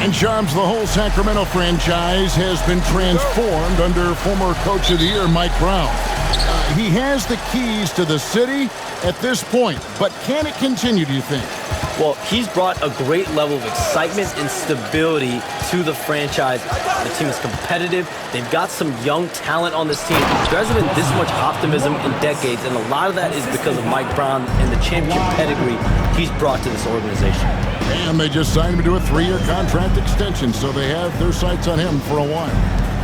And Shams, the whole Sacramento franchise has been transformed under former Coach of the Year Mike Brown. He has the keys to the city at this point, but can it continue, do you think? Well, he's brought a great level of excitement and stability to the franchise. The team is competitive. They've got some young talent on this team. There hasn't been this much optimism in decades, and a lot of that is because of Mike Brown and the championship pedigree he's brought to this organization. And they just signed him to a 3-year contract extension, so they have their sights on him for a while.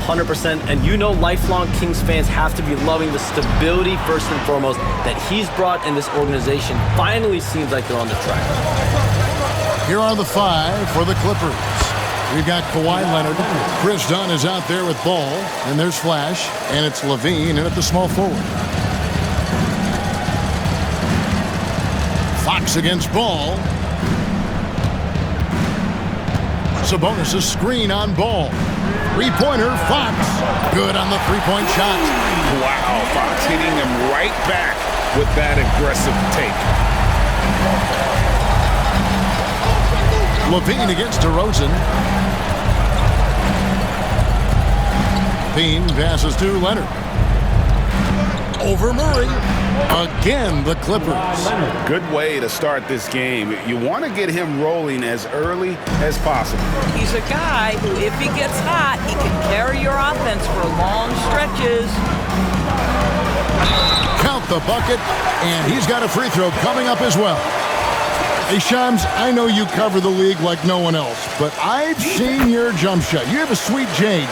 100%, and you know lifelong Kings fans have to be loving the stability first and foremost that he's brought in this organization. Finally seems like they're on the track. Here are the 5 for the Clippers. We've got Kawhi Leonard. Chris Dunn is out there with ball, and there's Flash, and it's LaVine in at the small forward. Fox against Ball. Sabonis' screen on Ball. Three-pointer, Fox. Good on the three-point shot. Wow, Fox hitting him right back with that aggressive take. LaVine against DeRozan. Bean passes to Leonard. Over Murray. Again, the Clippers. Good way to start this game. You want to get him rolling as early as possible. He's a guy who, if he gets hot, he can carry your offense for long stretches. Count the bucket, and he's got a free throw coming up as well. Hey, Shams, I know you cover the league like no one else, but I've seen your jump shot. You have a sweet J.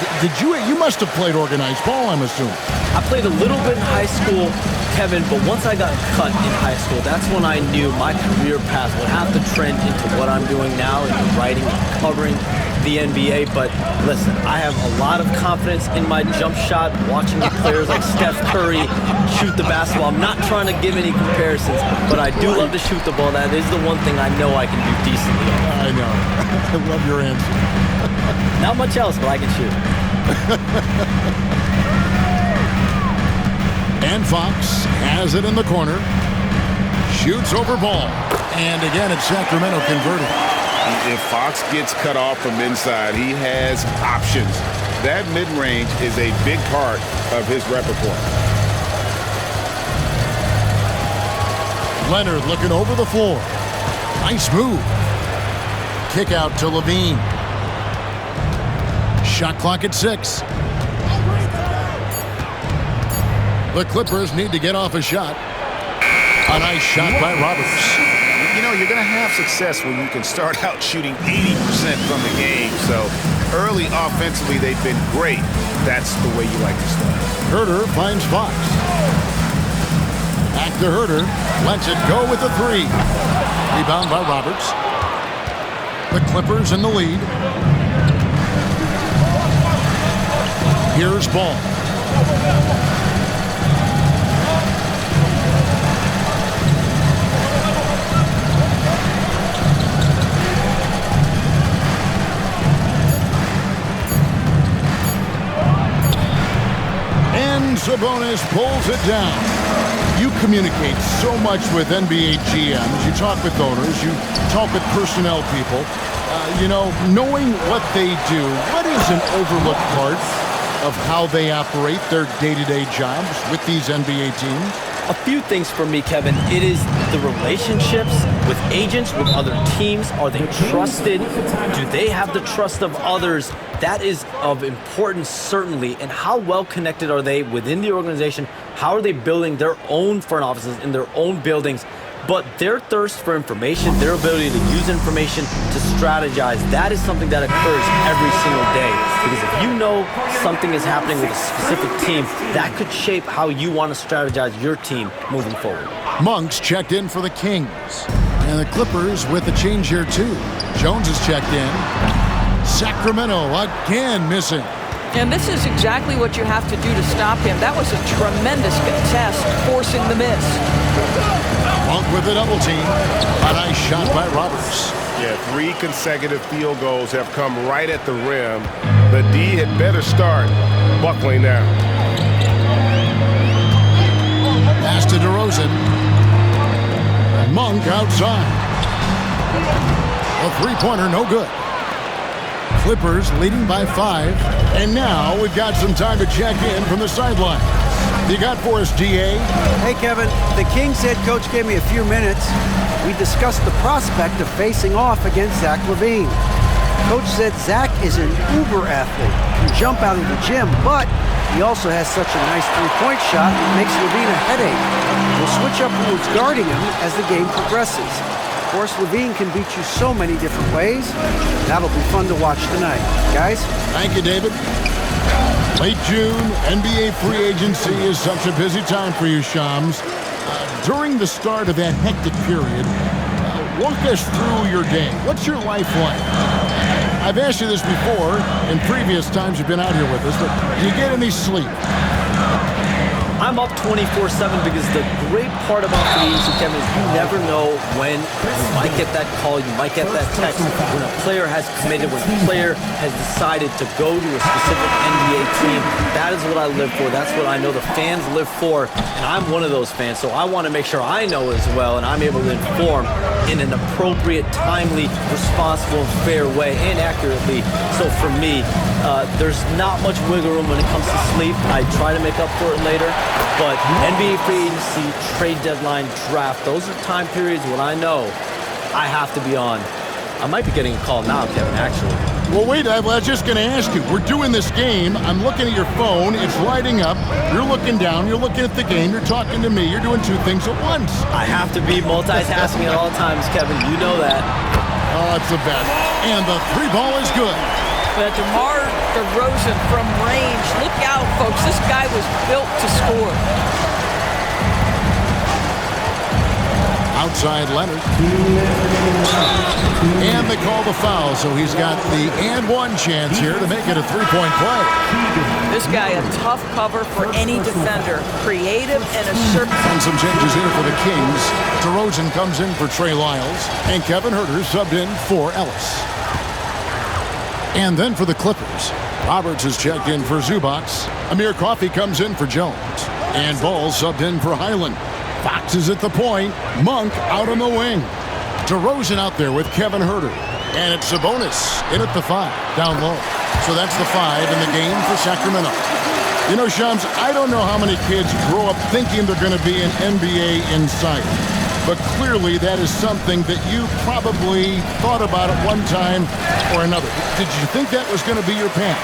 You must have played organized ball, I'm assuming. I played a little bit in high school, Kevin, but once I got cut in high school, that's when I knew my career path would have to trend into what I'm doing now, into writing and covering the NBA. But listen, I have a lot of confidence in my jump shot, watching the players like Steph Curry shoot the basketball. I'm not trying to give any comparisons, but I do love to shoot the ball. That is the one thing I know I can do decently. I know. I love your answer. Not much else, but I can shoot. And Fox has it in the corner. Shoots over Ball. And again, it's Sacramento converted. If Fox gets cut off from inside, he has options. That mid-range is a big part of his repertoire. Leonard looking over the floor. Nice move. Kick out to LaVine. Shot clock at 6. The Clippers need to get off a shot. A nice shot by Roberts. You know, you're going to have success when you can start out shooting 80% from the game. So early offensively, they've been great. That's the way you like to start. Herter finds Fox. Back to Herter. Lets it go with the 3. Rebound by Roberts. The Clippers in the lead. Here's Ball. Sabonis pulls it down. You communicate so much with NBA GMs. You talk with owners. You talk with personnel people. Knowing what they do, what is an overlooked part of how they operate their day-to-day jobs with these NBA teams? A few things for me, Kevin. It is the relationships with agents, with other teams. Are they trusted? Do they have the trust of others? That is of importance, certainly. And how well connected are they within the organization? How are they building their own front offices in their own buildings? But their thirst for information, their ability to use information to strategize, that is something that occurs every single day. Because if you know something is happening with a specific team, that could shape how you want to strategize your team moving forward. Monk's checked in for the Kings. And the Clippers with a change here, too. Jones is checked in. Sacramento again missing. And this is exactly what you have to do to stop him. That was a tremendous contest, forcing the miss. Monk with a double team. A nice shot by Roberts. Yeah, 3 consecutive field goals have come right at the rim. The D had better start buckling now. Pass to DeRozan. Monk outside. A three-pointer, no good. Clippers leading by 5. And now we've got some time to check in from the sideline. You got for us, DA? Hey, Kevin. The Kings head coach gave me a few minutes. We discussed the prospect of facing off against Zach LaVine. Coach said Zach is an uber athlete, can jump out of the gym, but he also has such a nice three-point shot that makes LaVine a headache. We'll switch up who's guarding him as the game progresses. Of course, LaVine can beat you so many different ways. That'll be fun to watch tonight. Guys? Thank you, David. Late June, NBA free agency is such a busy time for you, Shams. During the start of that hectic period, walk us through your day. What's your life like? I've asked you this before in previous times you've been out here with us, but do you get any sleep? I'm up 24/7 because the great part about free agency, Kevin, is you never know when you might get that call, you might get that text when a player has committed, when a player has decided to go to a specific NBA team. That is what I live for. That's what I know the fans live for, and I'm one of those fans, so I want to make sure I know as well, and I'm able to inform in an appropriate, timely, responsible, and fair way, and accurately. So for me, there's not much wiggle room when it comes to sleep. I try to make up for it later. But NBA free agency, trade deadline, draft, those are time periods when I know I have to be on. I might be getting a call now, Kevin, actually. Well, wait, I was just going to ask you. We're doing this game. I'm looking at your phone. It's lighting up. You're looking down. You're looking at the game. You're talking to me. You're doing two things at once. I have to be multitasking at all times, Kevin. You know that. Oh, it's the best. And the three ball is good. But DeMar DeRozan from range. Look out, folks. This guy was built to score. Outside Leonard. And they call the foul, so he's got the and one chance here to make it a three-point play. This guy, a tough cover for any defender. Creative and assertive. And some changes here for the Kings. DeRozan comes in for Trey Lyles, and Kevin Huerter subbed in for Ellis. And then for the Clippers, Roberts is checked in for Zubac. Amir Coffey comes in for Jones. And Ball subbed in for Highland. Fox is at the point. Monk out on the wing. DeRozan out there with Kevin Huerter. And it's Sabonis in at the 5, down low. So that's the 5 in the game for Sacramento. You know, Shams, I don't know how many kids grow up thinking they're going to be an NBA insider. But clearly that is something that you probably thought about at one time or another. Did you think that was going to be your path?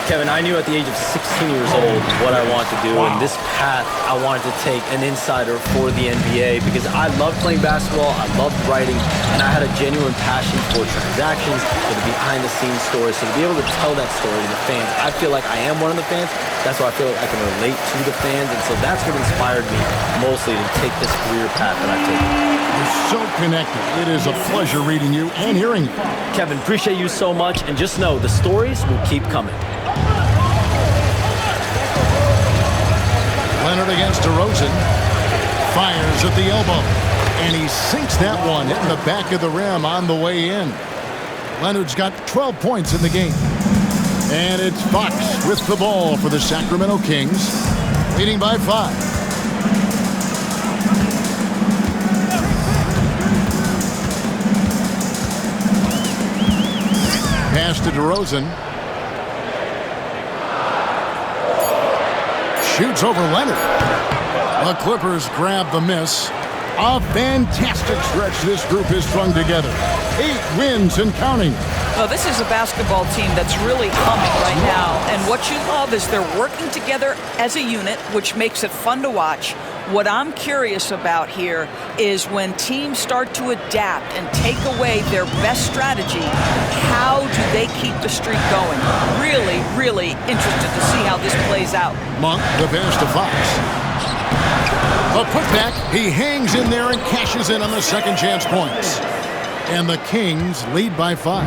Kevin, I knew at the age of 16 years old what I wanted to do, and this path I wanted to take an insider for the NBA because I loved playing basketball, I loved writing, and I had a genuine passion for transactions, for the behind-the-scenes stories. So to be able to tell that story to the fans, I feel like I am one of the fans. That's why I feel like I can relate to the fans, and so that's what inspired me mostly to take this career path that I've taken. You're so connected. It is a pleasure reading you and hearing you. Kevin, appreciate you so much, and just know the stories will keep coming. Leonard against DeRozan. Fires at the elbow. And he sinks that one, hitting the back of the rim on the way in. Leonard's got 12 points in the game. And it's Fox with the ball for the Sacramento Kings, leading by 5. Pass to DeRozan. Shoots over Leonard. The Clippers grab the miss. A fantastic stretch this group has strung together. 8 wins and counting. Well, this is a basketball team that's really humming right now. And what you love is they're working together as a unit, which makes it fun to watch. What I'm curious about here is when teams start to adapt and take away their best strategy, how do they keep the streak going? Really, really interested to see how this plays out. Monk, the pass to Fox. A putback. He hangs in there and cashes in on the second chance points. And the Kings lead by 5.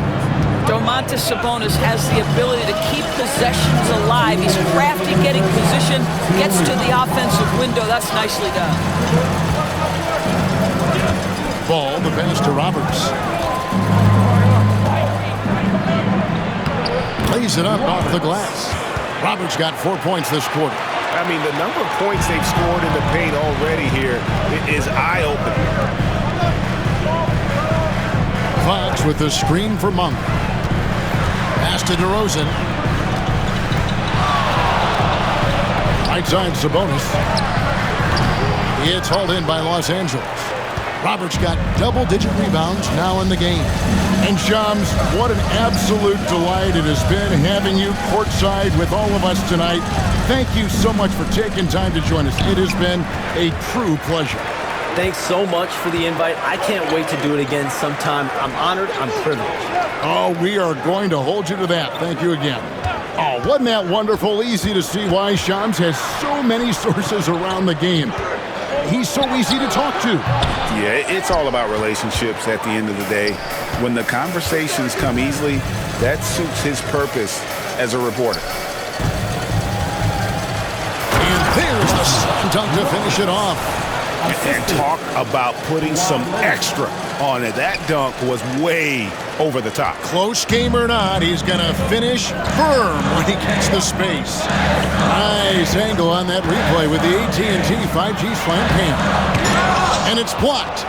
Domantas Sabonis has the ability to keep possessions alive. He's crafty getting position, gets to the offensive window. That's nicely done. Ball, the pass to Roberts. Lays it up off the glass. Roberts got 4 points this quarter. I mean, the number of points they've scored in the paint already here is eye-opening. Fox with the screen for Monk. to DeRozan. Right side Sabonis. It's hauled in by Los Angeles. Roberts got double-digit rebounds now in the game. And Shams, what an absolute delight it has been having you courtside with all of us tonight. Thank you so much for taking time to join us. It has been a true pleasure. Thanks so much for the invite. I can't wait to do it again sometime. I'm honored. I'm privileged. Oh, we are going to hold you to that. Thank you again. Oh, wasn't that wonderful? Easy to see why Shams has so many sources around the game. He's so easy to talk to. Yeah, it's all about relationships at the end of the day. When the conversations come easily, that suits his purpose as a reporter. And there's the slam dunk to finish it off. And talk about putting some extra on it. That dunk was way over the top. Close game or not, he's going to finish firm when he gets the space. Nice angle on that replay with the AT&T 5G slam cam. And it's blocked.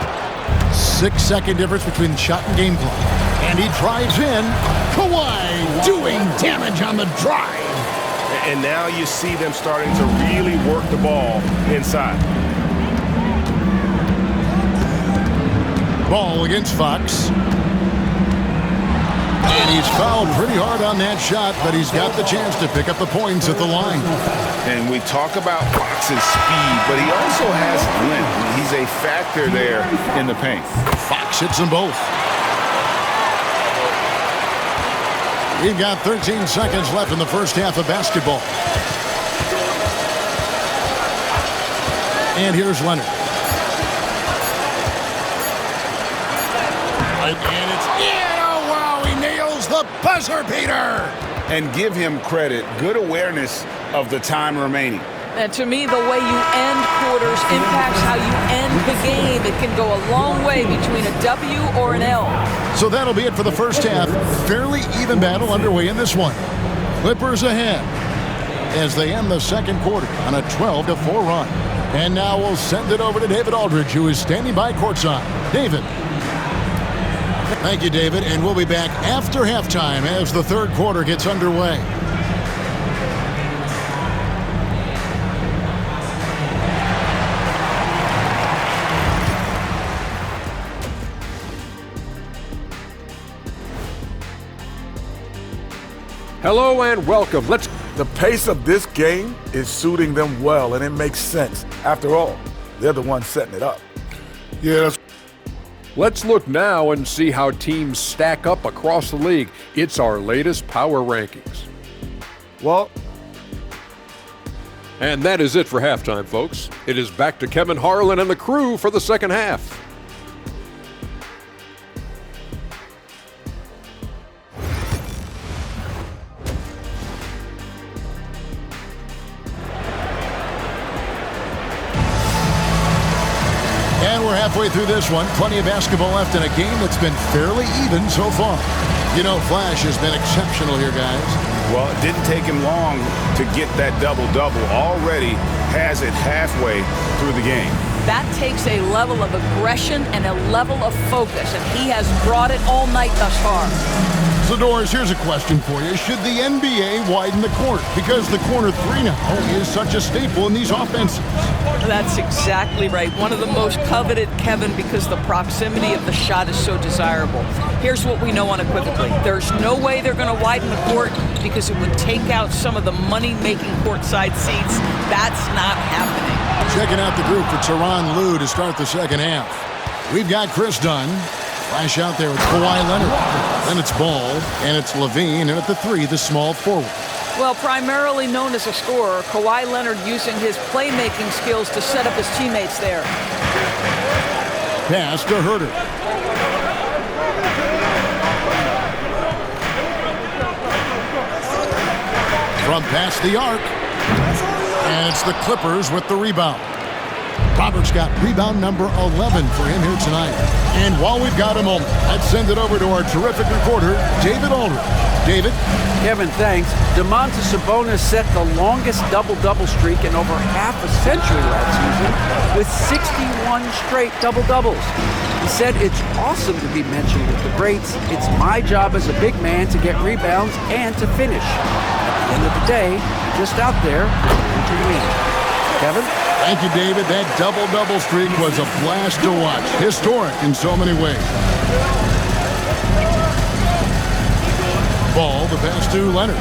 6-second difference between the shot and game clock. And he drives in. Kawhi doing damage on the drive. And now you see them starting to really work the ball inside. Ball against Fox. And he's fouled pretty hard on that shot, but he's got the chance to pick up the points at the line. And we talk about Fox's speed, but he also has length. He's a factor there in the paint. Fox hits them both. We've got 13 seconds left in the first half of basketball. And here's Leonard. And it's in. Oh, wow, he nails the buzzer beater. And give him credit. Good awareness of the time remaining. And to me, the way you end quarters impacts how you end the game. It can go a long way between a W or an L. So that'll be it for the first half. Fairly even battle underway in this one. Clippers ahead as they end the second quarter on a 12-4 run. And now we'll send it over to David Aldridge, who is standing by courtside. David. Thank you, David. And we'll be back after halftime as the third quarter gets underway. Hello and welcome. The pace of this game is suiting them well, and it makes sense. After all, they're the ones setting it up. Yeah, Let's look now and see how teams stack up across the league. It's our latest power rankings. Well, And that is it for halftime, folks. It is back to Kevin Harlan and the crew for the second half. And we're halfway through this one. Plenty of basketball left in a game that's been fairly even so far. You know, Flash has been exceptional here, guys. Well, it didn't take him long to get that double-double. Already has it halfway through the game. That takes a level of aggression and a level of focus, and he has brought it all night thus far. So, Doris, here's a question for you. Should the NBA widen the court? Because the corner three now is such a staple in these offenses. That's exactly right. One of the most coveted, Kevin, because the proximity of the shot is so desirable. Here's what we know unequivocally. There's no way they're going to widen the court because it would take out some of the money-making courtside seats. That's not happening. Checking out the group for Tyronn Lue to start the second half. We've got Chris Dunn. Flash out there with Kawhi Leonard. Then it's Ball, and it's LaVine, and at the three, the small forward. Well, primarily known as a scorer, Kawhi Leonard using his playmaking skills to set up his teammates there. Pass to Herter. From past the arc. And it's the Clippers with the rebound. Roberts got rebound number 11 for him here tonight. And while we've got a moment, let's send it over to our terrific reporter, David Aldridge. David? Kevin, thanks. Domantas Sabonis set the longest double-double streak in over half a century last season with 61 straight double-doubles. He said, "It's awesome to be mentioned with the greats. It's my job as a big man to get rebounds and to finish. At the end of the day, just out there to win." Kevin? Thank you, David. That double-double streak was a blast to watch. Historic in so many ways. Ball, the pass to Leonard.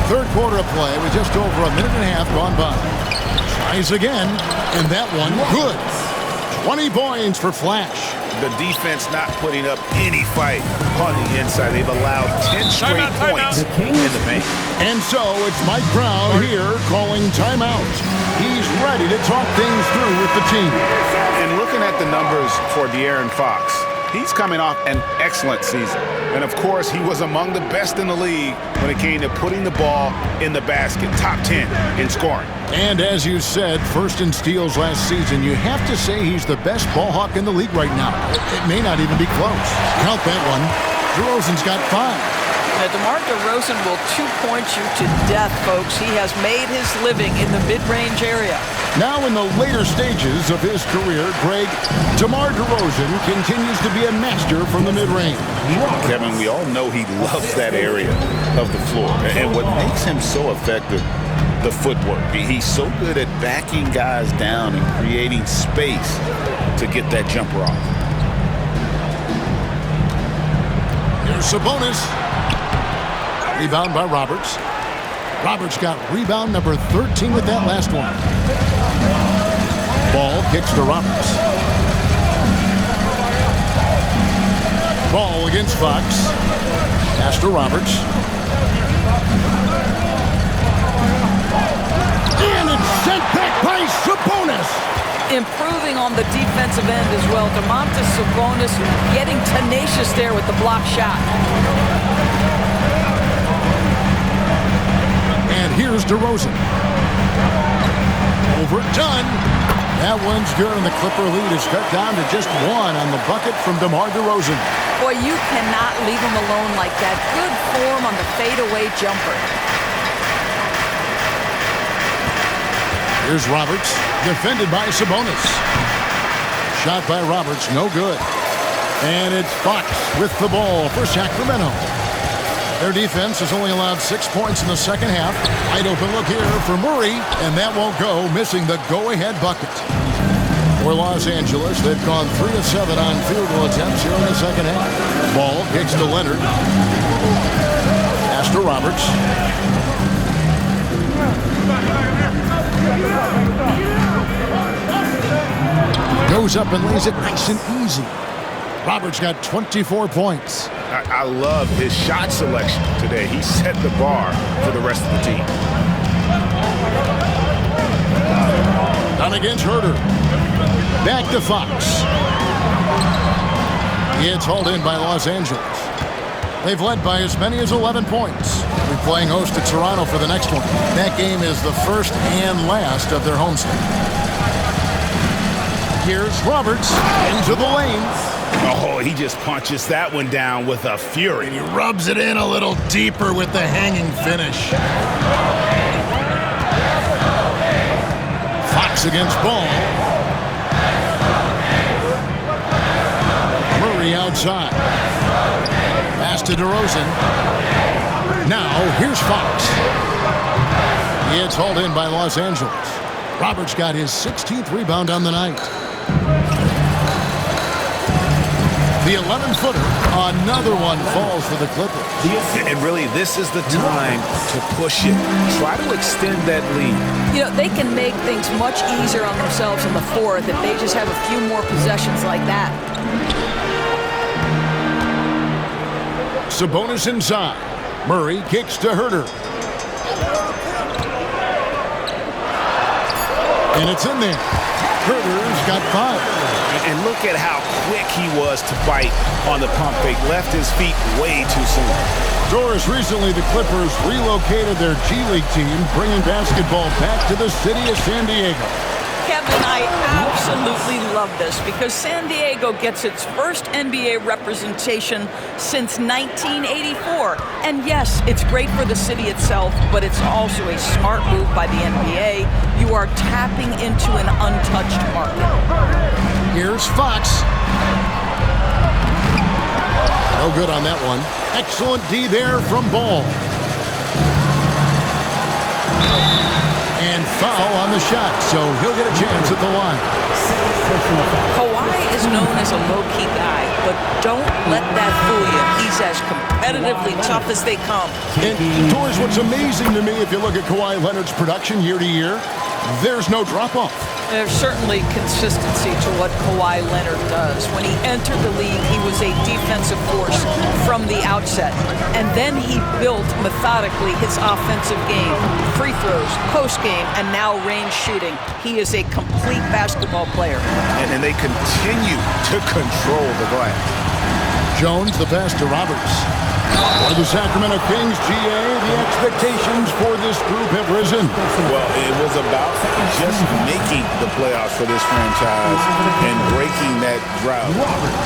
Third quarter of play with just over a minute and a half gone by. Tries again, and that one good. 20 points for Flash. The defense not putting up any fight on the inside. They've allowed 10 straight points in the paint. And so it's Mike Brown here calling timeout. He's ready to talk things through with the team. And looking at the numbers for De'Aaron Fox, he's coming off an excellent season. And of course, he was among the best in the league when it came to putting the ball in the basket. Top 10 in scoring. And as you said, first in steals last season, you have to say he's the best ball hawk in the league right now. It may not even be close. Count that one. DeRozan's got 5. Now, DeMar DeRozan will two-point you to death, folks. He has made his living in the mid-range area. Now in the later stages of his career, Greg, DeMar DeRozan continues to be a master from the mid-range. Kevin, we all know he loves that area of the floor. And what makes him so effective, the footwork. He's so good at backing guys down and creating space to get that jumper off. Here's Sabonis. Rebound by Roberts. Roberts got rebound number 13 with that last one. Ball kicks to Roberts. Ball against Fox. Pass to Roberts. And it's sent back by Sabonis. Improving on the defensive end as well. Domantas Sabonis getting tenacious there with the block shot. And here's DeRozan. Overdone. That one's good, and the Clipper lead is cut down to just 1 on the bucket from DeMar DeRozan. Boy, you cannot leave him alone like that. Good form on the fadeaway jumper. Here's Roberts, defended by Sabonis. Shot by Roberts, no good. And it's Fox with the ball for Sacramento. Their defense has only allowed 6 points in the second half. Wide open look here for Murray, and that won't go, missing the go-ahead bucket. For Los Angeles, they've gone 3 of 7 on field goal attempts here in the second half. Ball kicks to Leonard. Pass to Roberts. Goes up and lays it nice and easy. Roberts got 24 points. I love his shot selection today. He set the bar for the rest of the team. Done against Herter. Back to Fox. It's hauled in by Los Angeles. They've led by as many as 11 points. We're playing host to Toronto for the next one. That game is the first and last of their homestand. Here's Roberts into the lane. Oh, he just punches that one down with a fury. He rubs it in a little deeper with the hanging finish. Fox against Ball. Murray outside. Pass to DeRozan. Now, here's Fox. It's hauled in by Los Angeles. Roberts got his 16th rebound on the night. The 11-footer, another one falls for the Clippers. And really, this is the time to push it. Try to extend that lead. You know, they can make things much easier on themselves in the fourth if they just have a few more possessions like that. Sabonis inside. Murray kicks to Herter. And it's in there. Herter's got 5. And look at how quick he was to bite on the pump fake. Left his feet way too soon. Doris, recently the Clippers relocated their G League team, bringing basketball back to the city of San Diego. Kevin, Kevin, I absolutely love this because San Diego gets its first NBA representation since 1984. And yes, it's great for the city itself, but it's also a smart move by the NBA. You are tapping into an untouched market. Here's Fox. No good on that one. Excellent D there from Ball. And foul on the shot, so he'll get a chance at the line. Kawhi is known as a low-key guy, but don't let that fool you. He's as competitively tough as they come. And Torres, what's amazing to me, if you look at Kawhi Leonard's production year to year, there's no drop-off. There's certainly consistency to what Kawhi Leonard does. When he entered the league, he was a defensive force from the outset. And then he built methodically his offensive game. Free throws, post-game, and now range shooting. He is a complete basketball player. And they continue to control the glass. Jones, the pass to Roberts. For the Sacramento Kings, GA, the expectations for this group have risen. Well, it was about just making the playoffs for this franchise and breaking that drought.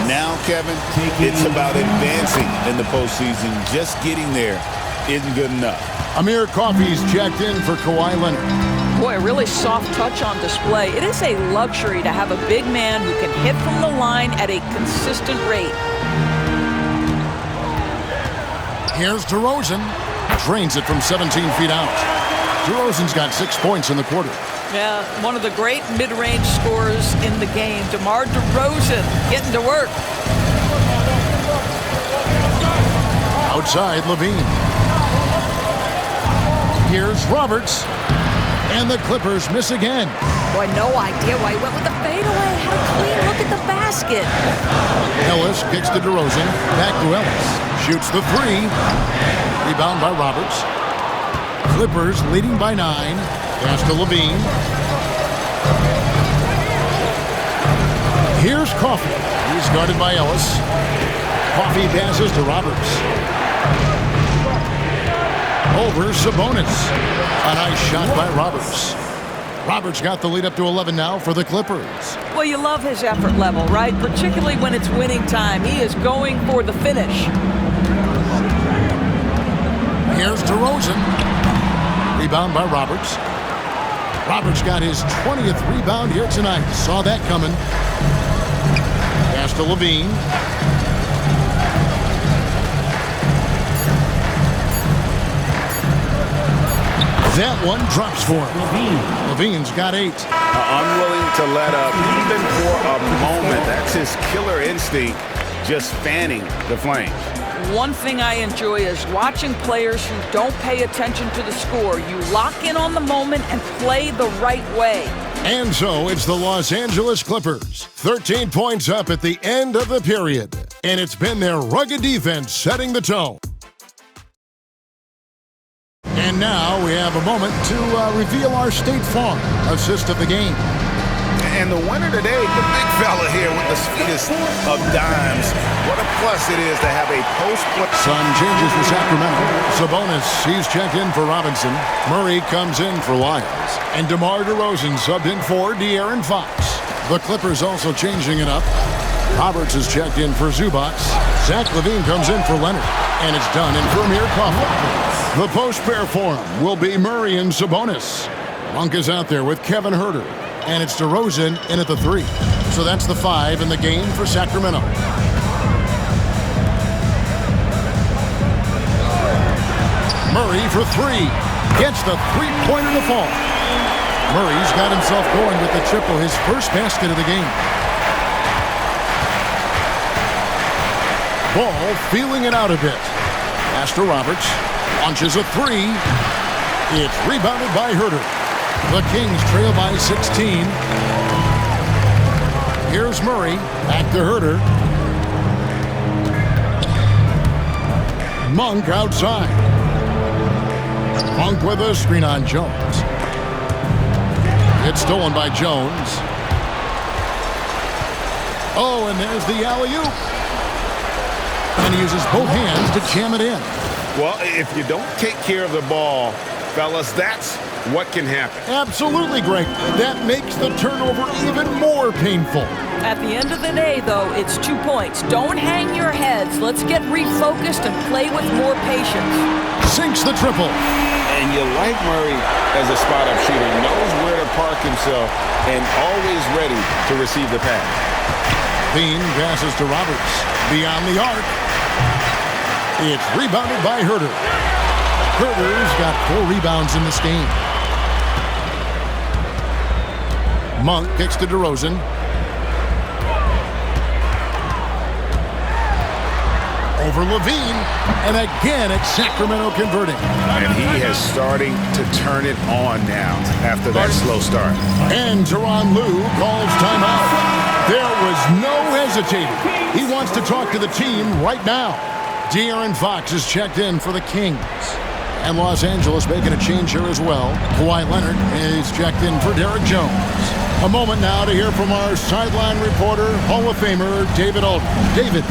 Now, Kevin, it's about advancing in the postseason. Just getting there isn't good enough. Amir Coffey's checked in for Kawhi Leonard. Boy, a really soft touch on display. It is a luxury to have a big man who can hit from the line at a consistent rate. Here's DeRozan. Drains it from 17 feet out. DeRozan's got 6 points in the quarter. Yeah, one of the great mid-range scorers in the game. DeMar DeRozan getting to work. Outside, Levine. Here's Roberts. And the Clippers miss again. Boy, no idea why he went with the fadeaway. Had a clean look at the basket. Ellis kicks to DeRozan. Back to Ellis. Shoots the three. Rebound by Roberts. Clippers leading by 9. Pass to Levine. Here's Coffey. He's guarded by Ellis. Coffey passes to Roberts. Over Sabonis. A nice shot by Roberts. Roberts got the lead up to 11 now for the Clippers. Well, you love his effort level, right? Particularly when it's winning time. He is going for the finish. Here's DeRozan. Rebound by Roberts. Roberts got his 20th rebound here tonight. Saw that coming. Pass to Levine. That one drops for him. Levine's got 8. Unwilling to let up even for a moment. That's his killer instinct, just fanning the flames. One thing I enjoy is watching players who don't pay attention to the score. You lock in on the moment and play the right way. And so it's the Los Angeles Clippers. 13 points up at the end of the period. And it's been their rugged defense setting the tone. And now we have a moment to reveal our State Farm assist of the game. And the winner today, the big fella here with the sweetest of dimes. What a plus it is to have a post-play. Sun changes for Sacramento. Sabonis, he's checked in for Robinson. Murray comes in for Lyles. And DeMar DeRozan subbed in for De'Aaron Fox. The Clippers also changing it up. Roberts is checked in for Zubac. Zach LaVine comes in for Leonard. And it's done in for Amir Coffey. The post-pair form will be Murray and Sabonis. Monk is out there with Kevin Huerter. And it's DeRozan in at the 3. So that's the 5 in the game for Sacramento. Murray for 3. Gets the three-pointer to fall. Murray's got himself going with the triple, his first basket of the game. Ball feeling it out a bit. Pass to Roberts. Launches a 3. It's rebounded by Huerter. The Kings trail by 16. Here's Murray. Back to Huerter. Monk outside. Monk with a screen on Jones. It's stolen by Jones. Oh, and there's the alley-oop. And he uses both hands to jam it in. Well, if you don't take care of the ball, Fellas, that's what can happen. Absolutely, Greg. That makes the turnover even more painful. At the end of the day, though, it's 2 points. Don't hang your heads. Let's get refocused and play with more patience. Sinks the triple. And you like Murray as a spot-up shooter. Knows where to park himself and always ready to receive the pass. Bean passes to Roberts. Beyond the arc. It's rebounded by Herter. Herter's got 4 rebounds in this game. Monk kicks to DeRozan. Over Levine, and again it's Sacramento converting. And he is starting to turn it on now after that slow start. And Tyronn Lue calls timeout. There was no hesitating. He wants to talk to the team right now. De'Aaron Fox is checked in for the Kings. And Los Angeles making a change here as well. Kawhi Leonard is checked in for Derek Jones. A moment now to hear from our sideline reporter, Hall of Famer David Aldridge. David.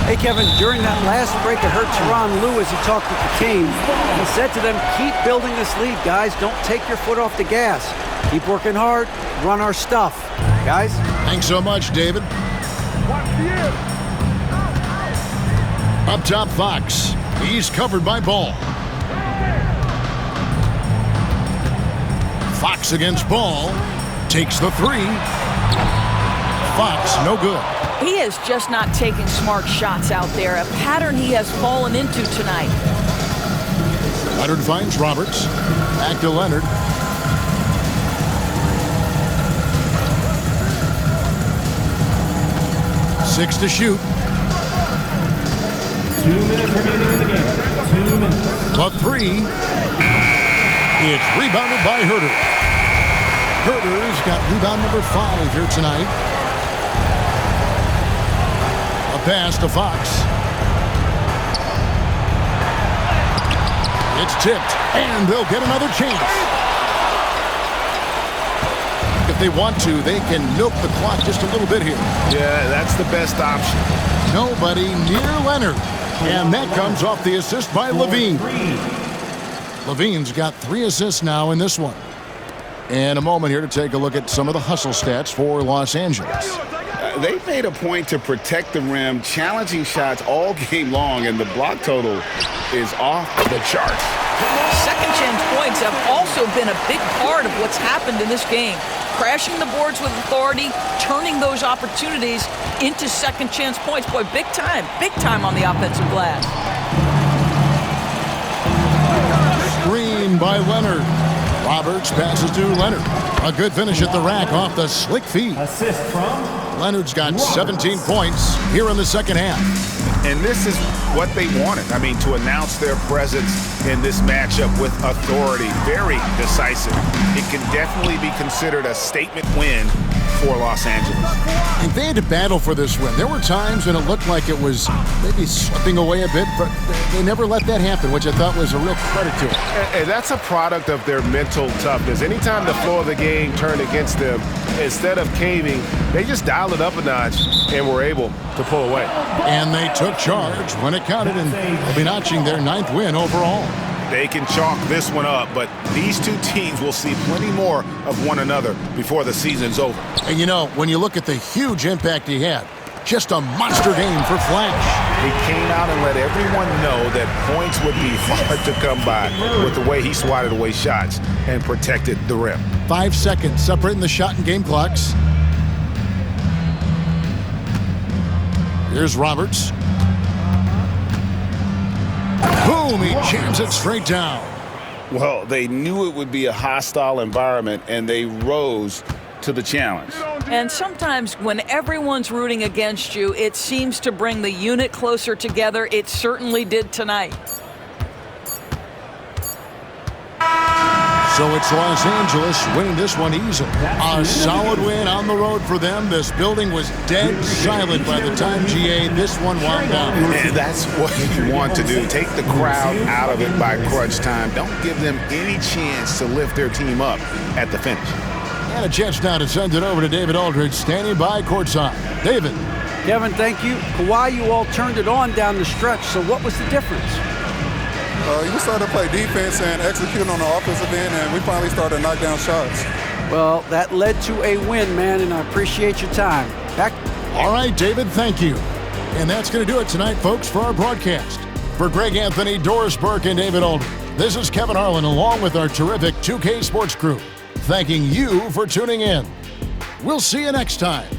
Hey, Kevin, during that last break, I heard Tyronn Lue as he talked with the team. He said to them, keep building this lead, guys. Don't take your foot off the gas. Keep working hard. Run our stuff. Guys? Thanks so much, David. Up top, Fox. He's covered by Ball. Fox against Ball. Takes the 3. Fox, no good. He is just not taking smart shots out there, a pattern he has fallen into tonight. Leonard finds Roberts. Back to Leonard. Six to shoot. 2 minutes remaining in the game. 2 minutes. The 3. It's rebounded by Herter. Herter's got rebound number 5 here tonight. Pass to Fox. It's tipped, and they'll get another chance. If they want to, they can milk the clock just a little bit here. Yeah, that's the best option. Nobody near Leonard. And that comes off the assist by Levine. Levine's got 3 assists now in this one. And a moment here to take a look at some of the hustle stats for Los Angeles. They made a point to protect the rim, challenging shots all game long, and the block total is off the charts. Second chance points have also been a big part of what's happened in this game. Crashing the boards with authority, turning those opportunities into second chance points. Boy, big time on the offensive glass. Screen by Leonard. Roberts passes to Leonard. A good finish at the rack off the slick feed. Assist from Leonard's got 17 points here in the second half. And this is what they wanted. I mean, to announce their presence in this matchup with authority. Very decisive. It can definitely be considered a statement win for Los Angeles. And they had to battle for this win. There were times when it looked like it was maybe slipping away a bit, but they never let that happen, which I thought was a real credit to them. And that's a product of their mental toughness. Anytime the flow of the game turned against them, instead of caving, they just dialed it up a notch and were able to pull away. And they took charge when it counted, and they'll be notching their 9th win overall. They can chalk this one up, but these two teams will see plenty more of one another before the season's over. And you know, when you look at the huge impact he had, just a monster game for Flash. He came out and let everyone know that points would be hard to come by with the way he swatted away shots and protected the rim. 5 seconds separating the shot and game clocks. Here's Roberts. Boom, he jams it straight down. Well, they knew it would be a hostile environment, and they rose to the challenge. And sometimes when everyone's rooting against you, it seems to bring the unit closer together. It certainly did tonight. So it's Los Angeles winning this one easily. A solid win on the road for them. This building was dead silent by the time GA this one wound down. And that's what you want to do. Take the crowd out of it by crunch time. Don't give them any chance to lift their team up at the finish. And a chance now to send it over to David Aldridge, standing by courtside. David. Kevin, thank you. Kawhi, you all turned it on down the stretch, so what was the difference? You just started to play defense and execute on the offensive end, and we finally started to knock down shots. Well, that led to a win, man, and I appreciate your time. Back. All right, David, thank you. And that's going to do it tonight, folks, for our broadcast. For Greg Anthony, Doris Burke, and David Aldridge, this is Kevin Harlan along with our terrific 2K Sports crew, thanking you for tuning in. We'll see you next time.